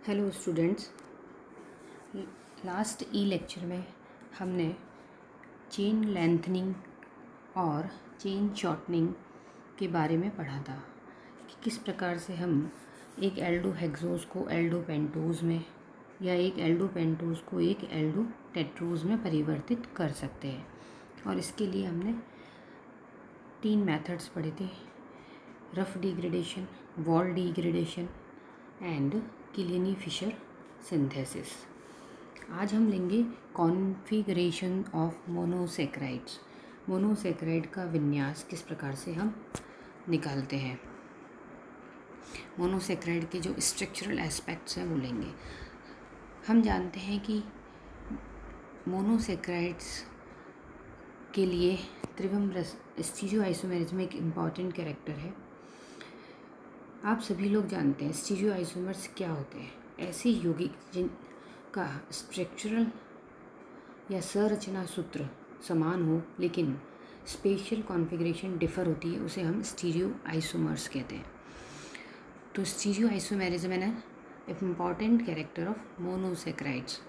Hello students, last lecture में हमने chain lengthening और चेन शॉर्टनिंग के बारे में पढ़ा था कि किस प्रकार से हम एक एल्डो हेक्सोस को एल्डो पेंटोज़ में या एक एल्डो पेंटोज़ को एक एल्डो टेट्रोज़ में परिवर्तित कर सकते हैं। और इसके लिए हमने 3 मेथड्स पढ़े थे: Ruff degradation, Wohl degradation and Kiliani Fischer synthesis. आज हम लेंगे कॉन्फ़िगरेशन ऑफ मोनोसैकेराइड्स। मोनोसैकेराइड का विन्यास किस प्रकार से हम निकालते हैं, मोनोसैकेराइड के जो स्ट्रक्चरल एस्पेक्ट्स हैं वो लेंगे। हम जानते हैं कि मोनोसैकेराइड्स के लिए त्रिविम स्टीरियोआइसोमेरिज्म एक इम्पॉर्टेंट कैरेक्टर है। आप सभी लोग जानते हैं स्टीरियो आइसोमर्स क्या होते हैं। ऐसे यौगिक जिनका स्ट्रक्चरल या संरचना सूत्र समान हो लेकिन स्पेशल कॉन्फ़िगरेशन डिफ़र होती है, उसे हम स्टीरियो आइसोमर्स कहते हैं। तो स्टीरियो आइसोमेरिज्म है इम्पॉर्टेंट कैरेक्टर ऑफ मोनोसैकेराइड्स।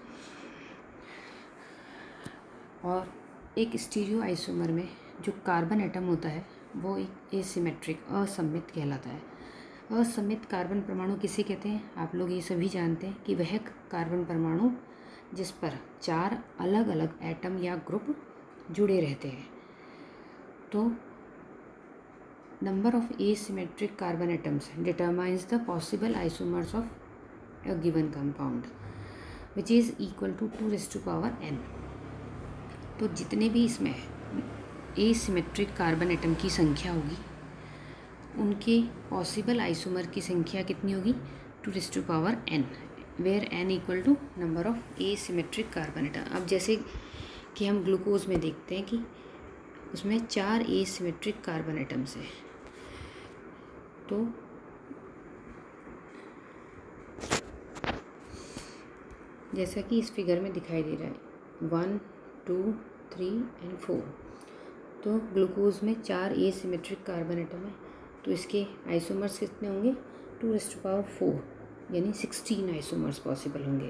और एक स्टीरियो आइसोमर में जो कार्बन एटम होता है वो एक एसिमेट्रिक असममित कहलाता है। असममित कार्बन परमाणु किसे कहते हैं? आप लोग ये सभी जानते हैं कि वह कार्बन परमाणु जिस पर 4 अलग अलग एटम या ग्रुप जुड़े रहते हैं। तो number of asymmetric carbon atoms determines the possible isomers of a given compound which is equal to 2n। तो जितने भी इसमें एसिमेट्रिक कार्बन एटम की संख्या होगी उनके पॉसिबल आइसोमर की संख्या कितनी होगी? 2n, where n equal to number of asymmetric carbon atom. अब जैसे कि हम ग्लूकोज में देखते हैं कि उसमें 4 एसिमेट्रिक कार्बन एटम्स हैं। तो जैसा कि इस फिगर में दिखाई दे रहा है 1, 2, 3 एंड 4। तो ग्लूकोज में 4 एसिमेट्रिक कार्बन एटम है, तो इसके आइसोमर्स कितने होंगे? 2⁴, यानी 16 आइसोमर्स पॉसिबल होंगे।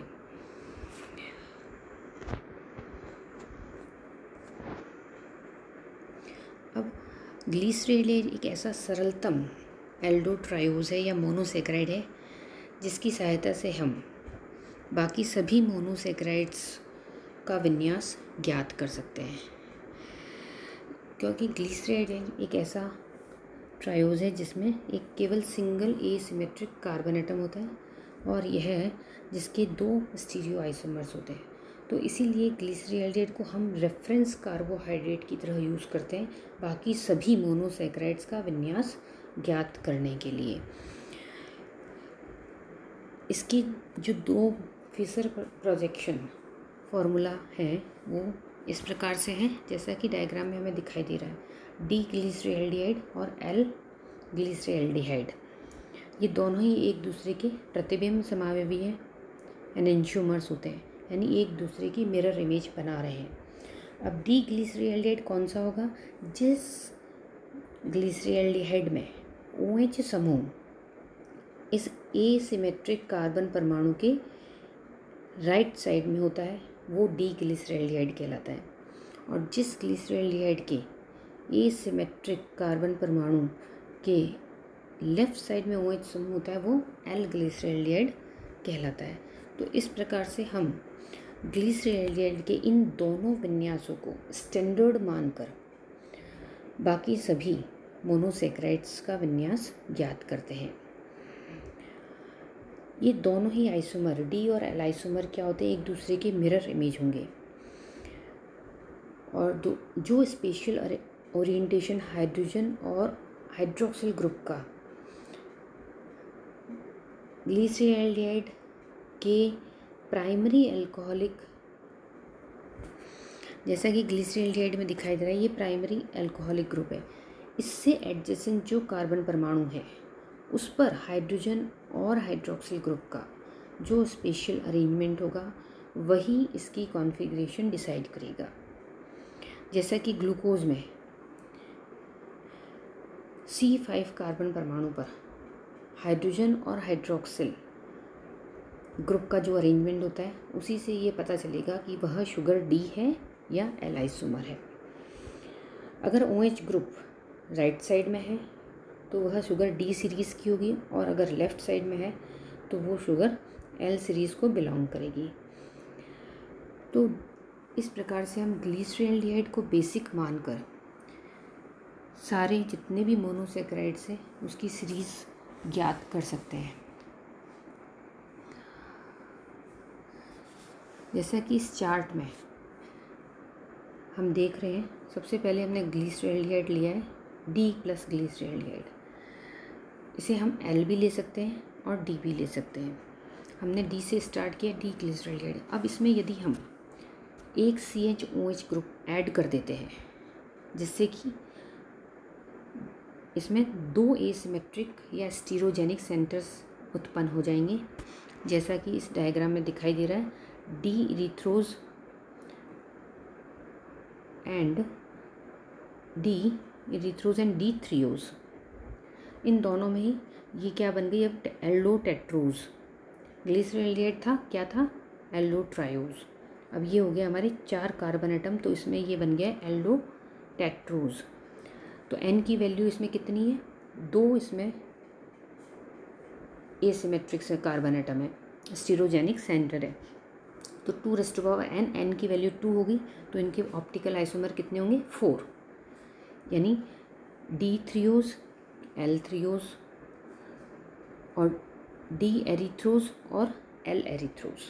अब ग्लिसरेलेज एक ऐसा सरलतम एल्डो ट्रायोज है या मोनोसैकेराइड है जिसकी सहायता से हम बाकी सभी मोनोसैकेराइड्स का विन्यास ज्ञात कर सकते हैं। क्योंकि ग्लिसरेलेज एक ऐसा ट्रायोज है जिसमें एक केवल सिंगल एसिमेट्रिक कार्बन एटम होता है और यह है जिसके 2 स्टीरियो आइसोमर्स होते हैं। तो इसीलिए ग्लिसरेलेज को हम रेफरेंस कार्बोहाइड्रेट की तरह यूज़ करते हैं बाकी सभी मोनोसैकेराइड्स का विन्यास ज्ञात करने के लिए। इसकी जो 2 फिशर प्रोजेक्शन फॉर्मूला है वो इस प्रकार से हैं जैसा कि डायग्राम में हमें दिखाई दे रहा है। डी ग्लिसरेल्डिहाइड और एल ग्लिसरेल्डिहाइड, ये दोनों ही एक दूसरे के प्रतिबिंब समावयवी हैं, एनेंशियोमर्स होते हैं, यानी एक दूसरे की मिरर इमेज बना रहे हैं। अब डी ग्लिसरेल्डिहाइड कौन सा होगा? जिस ग्लिसरेल्डिहाइड में OH समूह इस एसिमेट्रिक कार्बन परमाणु के राइट साइड में होता है वो डी ग्लिसरेल्डिहाइड कहलाता है। और जिस ग्लिसरेल्डिहाइड के एसिमेट्रिक कार्बन परमाणु के लेफ़्ट साइड में OH समूह होता है वो एल ग्लिसरेल्डिहाइड कहलाता है। तो इस प्रकार से हम ग्लिसरेल्डिहाइड के इन दोनों विन्यासों को स्टैंडर्ड मानकर बाकी सभी मोनोसैकेराइड्स का विन्यास ज्ञात करते हैं। ये दोनों ही आइसोमर डी और एल आइसोमर क्या होते हैं? एक दूसरे के मिरर इमेज होंगे और जो स्पेशल ओरिएंटेशन हाइड्रोजन और हाइड्रोक्सिल ग्रुप का ग्लिसरेल्डिहाइड के प्राइमरी अल्कोहलिक, जैसा कि ग्लिसरेल्डिहाइड में दिखाई दे रहा है, ये प्राइमरी अल्कोहलिक ग्रुप है। इससे एडजेसेंट जो कार्बन परमाणु है उस पर हाइड्रोजन और हाइड्रोक्सिल ग्रुप का जो स्पेशल अरेंजमेंट होगा वही इसकी कॉन्फ़िगरेशन डिसाइड करेगा। जैसा कि ग्लूकोज में C5 कार्बन परमाणु पर हाइड्रोजन और हाइड्रोक्सिल ग्रुप का जो अरेंजमेंट होता है उसी से ये पता चलेगा कि वह शुगर डी है या एल आइसोमर है। अगर OH ग्रुप राइट साइड में है तो वह शुगर डी सीरीज़ की होगी, और अगर लेफ़्ट साइड में है तो वो शुगर एल सीरीज़ को बिलोंग करेगी। तो इस प्रकार से हम ग्लिसरॉल्डिहाइड को बेसिक मानकर सारे जितने भी मोनोसैकेराइड्स हैं उसकी सीरीज़ ज्ञात कर सकते हैं। जैसा कि इस चार्ट में हम देख रहे हैं, सबसे पहले हमने ग्लिसरॉल्डिहाइड लिया है डी प्लस ग्लिसरॉल्डिहाइड। इसे हम एल भी ले सकते हैं और डी भी ले सकते हैं। हमने डी से स्टार्ट किया, डी ग्लिसरॉल्डिहाइड। अब इसमें यदि हम एक CHOH ग्रुप ऐड कर देते हैं जिससे कि इसमें 2 एसिमेट्रिक या स्टीरोजेनिक सेंटर्स उत्पन्न हो जाएंगे, जैसा कि इस डायग्राम में दिखाई दे रहा है, डी इरिथ्रोज एंड डी थ्रियोज। इन दोनों में ही ये क्या बन गई, अब एल्डोटेट्रोज। ग्लिसरॉल्डिहाइड था, क्या था, एल्डोट्रायोज। अब ये हो गया हमारे 4 कार्बन एटम, तो इसमें ये बन गया एल्डोटेट्रोज। तो N की वैल्यू इसमें कितनी है, 2 इसमें एसिमेट्रिक से कार्बन एटम है, स्टीरोजेनिक सेंटर है, तो 2⁻n, N की वैल्यू 2 होगी, तो इनके ऑप्टिकल आइसोमर कितने होंगे, 4, यानी डी थ्रियोज, एल थ्रियोज और डी एरिथ्रोज और एल एरिथ्रोज।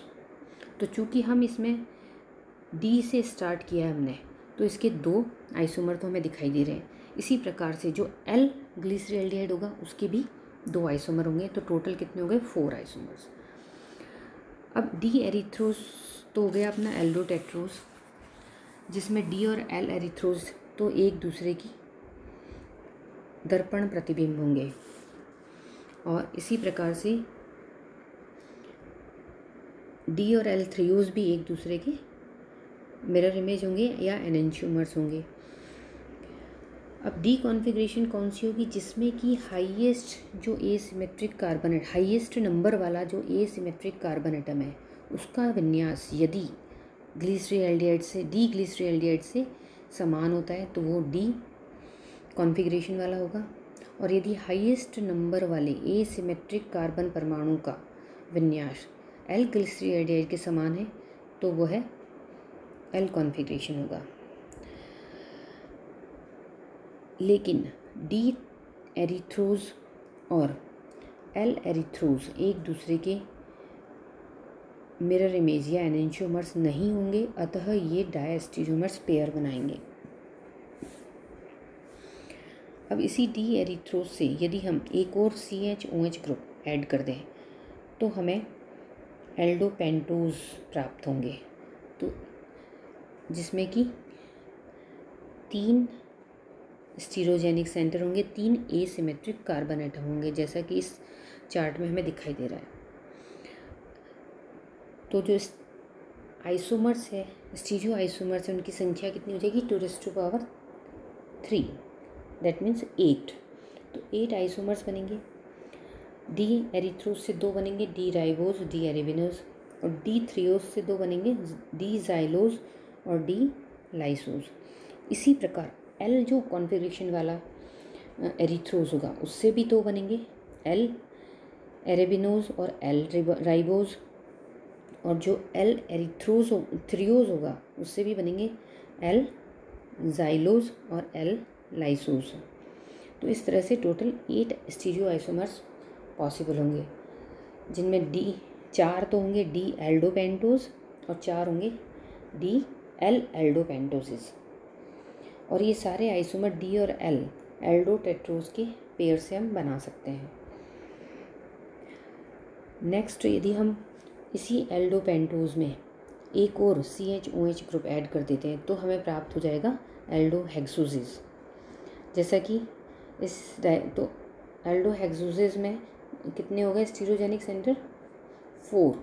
तो चूँकि हम इसमें डी से स्टार्ट किया है हमने, तो इसके 2 आइसोमर तो हमें दिखाई दे रहे हैं। इसी प्रकार से जो एल ग्लिसरॉल्डिहाइड होगा उसके भी 2 आइसोमर होंगे, तो टोटल कितने हो गए, 4 आइसोमर्स। अब डी एरिथ्रोज तो हो गया अपना एल्डोटेट्रोज, जिसमें डी और एल एरिथ्रोज तो एक दूसरे की दर्पण प्रतिबिंब होंगे, और इसी प्रकार से डी और एल थ्रियोज भी एक दूसरे के मिरर इमेज होंगे या एनेंशियोमर्स होंगे। अब डी कॉन्फ़िगरेशन कौन सी होगी, जिसमें कि हाईएस्ट जो एसिमेट्रिक कार्बन, हाईएस्ट नंबर वाला जो एसिमेट्रिक कार्बन एटम है उसका विन्यास यदि डी ग्लिसरॉल्डिहाइड से समान होता है तो वो डी कॉन्फ़िगरेशन वाला होगा, और यदि हाईएस्ट नंबर वाले एसिमेट्रिक कार्बन परमाणु का विन्यास एल ग्लिसरॉल्डिहाइड के समान है तो वो है एल कॉन्फ़िगरेशन होगा। लेकिन डी एरिथ्रोज और एल एरिथ्रोज एक दूसरे के मिरर इमेज या एनेंशियोमर्स नहीं होंगे, अतः ये डायस्टीरियोमर्स पेयर बनाएंगे। अब इसी डी एरिथ्रोज से यदि हम एक और CHOH ग्रुप ऐड कर दें तो हमें एल्डोपेंटोज प्राप्त होंगे, तो जिसमें कि 3 स्टीरोजेनिक सेंटर होंगे, 3 एसिमेट्रिक कार्बन एटम होंगे, जैसा कि इस चार्ट में हमें दिखाई दे रहा है। तो जो आइसोमर्स है, स्टीरियो आइसोमर्स है, उनकी संख्या कितनी हो जाएगी, 2⁻3, दैट मीन्स 8। तो 8 आइसोमर्स बनेंगे। डी एरिथ्रोज से 2 बनेंगे, डी राइबोज, डी एरेबिनोज, और डी थ्रियोज से 2 बनेंगे, डी जाइलोज और डी लाइसोज। इसी प्रकार एल जो कॉन्फ़िगरेशन वाला एरिथ्रोज होगा उससे भी 2 बनेंगे, एल एरेबिनोज और एल राइबोज, और जो एल थ्रियोज होगा उससे भी बनेंगे एल जाइलोज और एल लाइसोज। तो इस तरह से टोटल 8 स्टीरियो आइसोमर्स पॉसिबल होंगे, जिनमें डी 4 तो होंगे डी एल्डोपेंटोज और 4 होंगे डी एल एल्डोपेंटोसिस, और ये सारे आइसोमर डी और एल एल्डोटेट्रोज के पेयर से हम बना सकते हैं। नेक्स्ट, यदि हम इसी एल्डोपेंटोज में एक और CHOH ग्रुप ऐड कर देते हैं तो हमें प्राप्त हो जाएगा एल्डोहेक्सोसिस। जैसा कि तो एल्डोहेक्सोसिस में कितने हो गए स्टीरोजेनिक सेंटर, 4।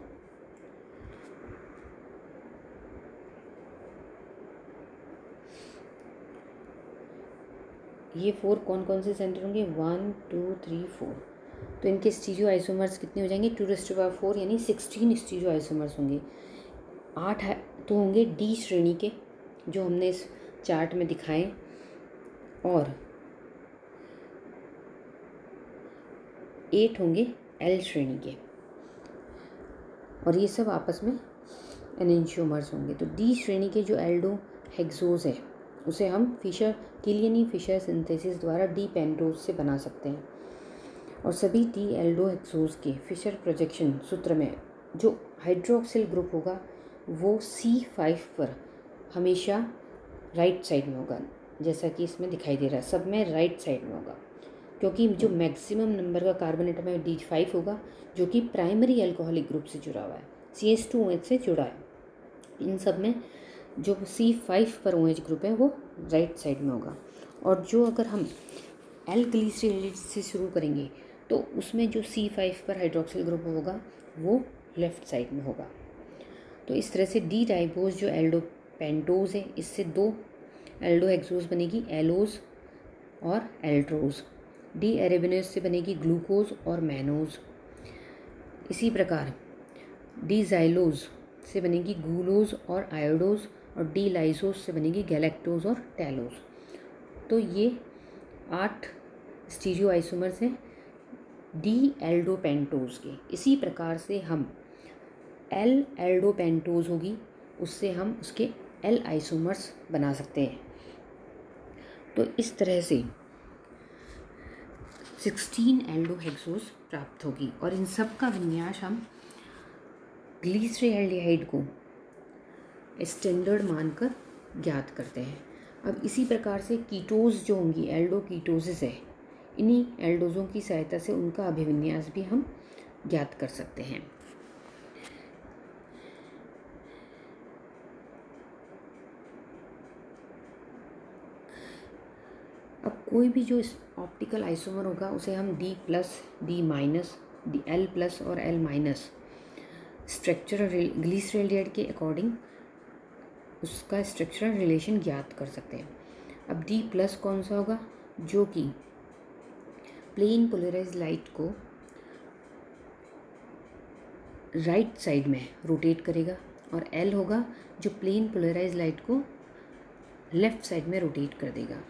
ये 4 कौन कौन से सेंटर होंगे, 1 2 3 4, तो इनके स्टीरियो आइसोमर्स कितने हो जाएंगे 2⁴ यानी 16 स्टीरियो आइसोमर्स होंगे। 8 तो होंगे डी श्रेणी के जो हमने इस चार्ट में दिखाए, और 8 होंगे एल श्रेणी के, और ये सब आपस में एनेंशियोमर्स होंगे। तो डी श्रेणी के जो एल्डो हेक्सोज है उसे हम किलियनी फिशर सिंथेसिस द्वारा डी पेंटोज से बना सकते हैं, और सभी डी एल्डो हेक्सोज के फिशर प्रोजेक्शन सूत्र में जो हाइड्रोक्सिल ग्रुप होगा वो C5 पर हमेशा राइट साइड में होगा, जैसा कि इसमें दिखाई दे रहा है, सब में राइट साइड में होगा, क्योंकि जो मैक्सिमम नंबर का कार्बन एटम है D5 होगा, जो कि प्राइमरी अल्कोहलिक ग्रुप से जुड़ा हुआ है, CH2OH से जुड़ा है। इन सब में जो C5 पर OH ग्रुप है वो राइट साइड में होगा, और जो अगर हम एल ग्लिसरॉल से शुरू करेंगे तो उसमें जो C5 पर हाइड्रोक्सिल ग्रुप होगा वो लेफ़्ट साइड में होगा। तो इस तरह से डी डाइबोज जो एल्डो पेंटोज है, इससे 2 एल्डो हेक्सोज बनेगी, एलोज और एल्ड्रोज। डी एरेबिनोज से बनेगी ग्लूकोज और मैनोज। इसी प्रकार डी जाइलोज से बनेगी गूलोज और आयोडोज, और डी लाइसोज से बनेगी गैलेक्टोज और टैलोज। तो ये 8 स्टीरियो आइसोमर्स हैं डी एल्डोपेंटोज के। इसी प्रकार से हम एल एल्डोपेंटोज होगी, उससे हम उसके एल आइसोमर्स बना सकते हैं। तो इस तरह से 16 एल्डो हेक्सोज प्राप्त होगी, और इन सब का विन्यास हम ग्लिसरॉल्डिहाइड को स्टैंडर्ड मानकर ज्ञात करते हैं। अब इसी प्रकार से कीटोज जो होंगी, एल्डो कीटोसिस है, इन्हीं एल्डोजों की सहायता से उनका अभिविन्यास भी हम ज्ञात कर सकते हैं। अब कोई भी जो ऑप्टिकल आइसोमर होगा उसे हम D+, D-, L+ और L- स्ट्रक्चरल ग्लिसरॉल्डिहाइड के अकॉर्डिंग उसका स्ट्रक्चरल रिलेशन ज्ञात कर सकते हैं। अब D+ कौन सा होगा, जो कि प्लेन पोलराइज्ड लाइट को राइट साइड में रोटेट करेगा, और L होगा जो प्लेन पोलराइज्ड लाइट को लेफ़्ट साइड में रोटेट कर देगा।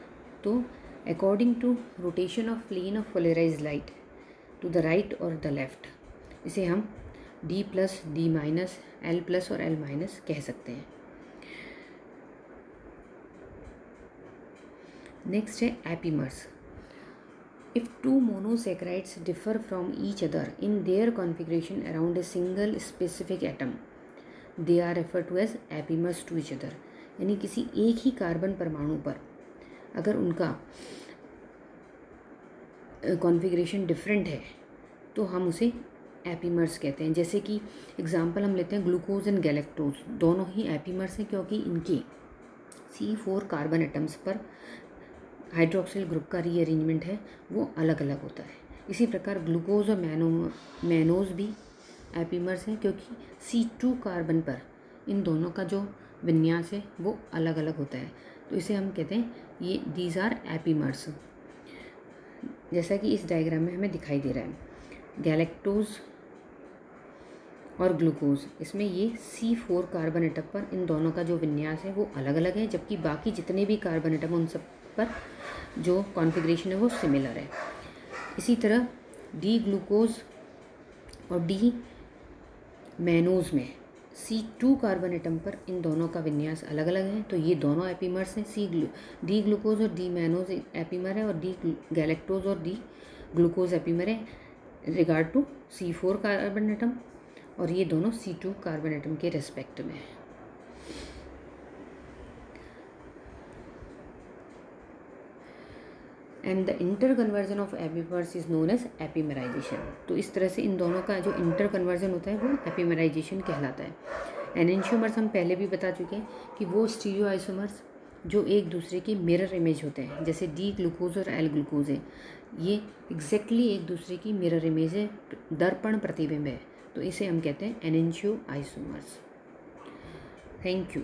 तो according to rotation of plane of polarised light to the right और द लेफ्ट, इसे हम D+, D-, L+ और L- कह सकते हैं। नेक्स्ट है epimers. If 2 monosaccharides differ from each other in their configuration around a single specific atom, they are referred to as apimers to each other। यानी किसी एक ही कार्बन परमाणु पर अगर उनका कॉन्फ़िगरेशन डिफरेंट है तो हम उसे एपीमर्स कहते हैं। जैसे कि एग्जांपल हम लेते हैं ग्लूकोज एंड गैलेक्टोज, दोनों ही एपीमर्स हैं क्योंकि इनके C4 कार्बन एटम्स पर हाइड्रोक्सिल ग्रुप का रीअरेंजमेंट है वो अलग अलग होता है। इसी प्रकार ग्लूकोज और मैनोज भी एपीमर्स हैं क्योंकि C2 कार्बन पर इन दोनों का जो विन्यास है वो अलग अलग होता है, तो इसे हम कहते हैं ये दीज आर एपीमर्स। जैसा कि इस डायग्राम में हमें दिखाई दे रहा है, गैलेक्टोज और ग्लूकोज, इसमें ये C4 कार्बन एटम पर इन दोनों का जो विन्यास है वो अलग अलग है, जबकि बाकी जितने भी कार्बन एटम उन सब पर जो कॉन्फ़िगरेशन है वो सिमिलर है। इसी तरह डी ग्लूकोज और डी मैनोज में C2 कार्बन एटम पर इन दोनों का विन्यास अलग अलग है, तो ये दोनों एपीमर्स हैं। डी ग्लूकोज और डी मैनोज एपीमर है, और डी गैलेक्टोज और डी ग्लूकोज एपीमर है regard to C4 carbon atom, और ये दोनों C2 कार्बन एटम के रेस्पेक्ट में है। And the interconversion of epimers is known as epimerisation. तो इस तरह से इन दोनों का जो इंटर कन्वर्जन होता है वो एपीमराइजेशन कहलाता है। एनेंशियोमर्स हम पहले भी बता चुके हैं कि वो स्टीरियो आइसोमर्स जो एक दूसरे के मिरर इमेज होते हैं, जैसे डी ग्लूकोज और एल ग्लूकोज है, ये एग्जैक्टली एक दूसरे की मिरर इमेज है, दर्पण प्रतिबिंब है, तो इसे हम कहते हैं एनेंशियो आइसोमर्स। Thank you.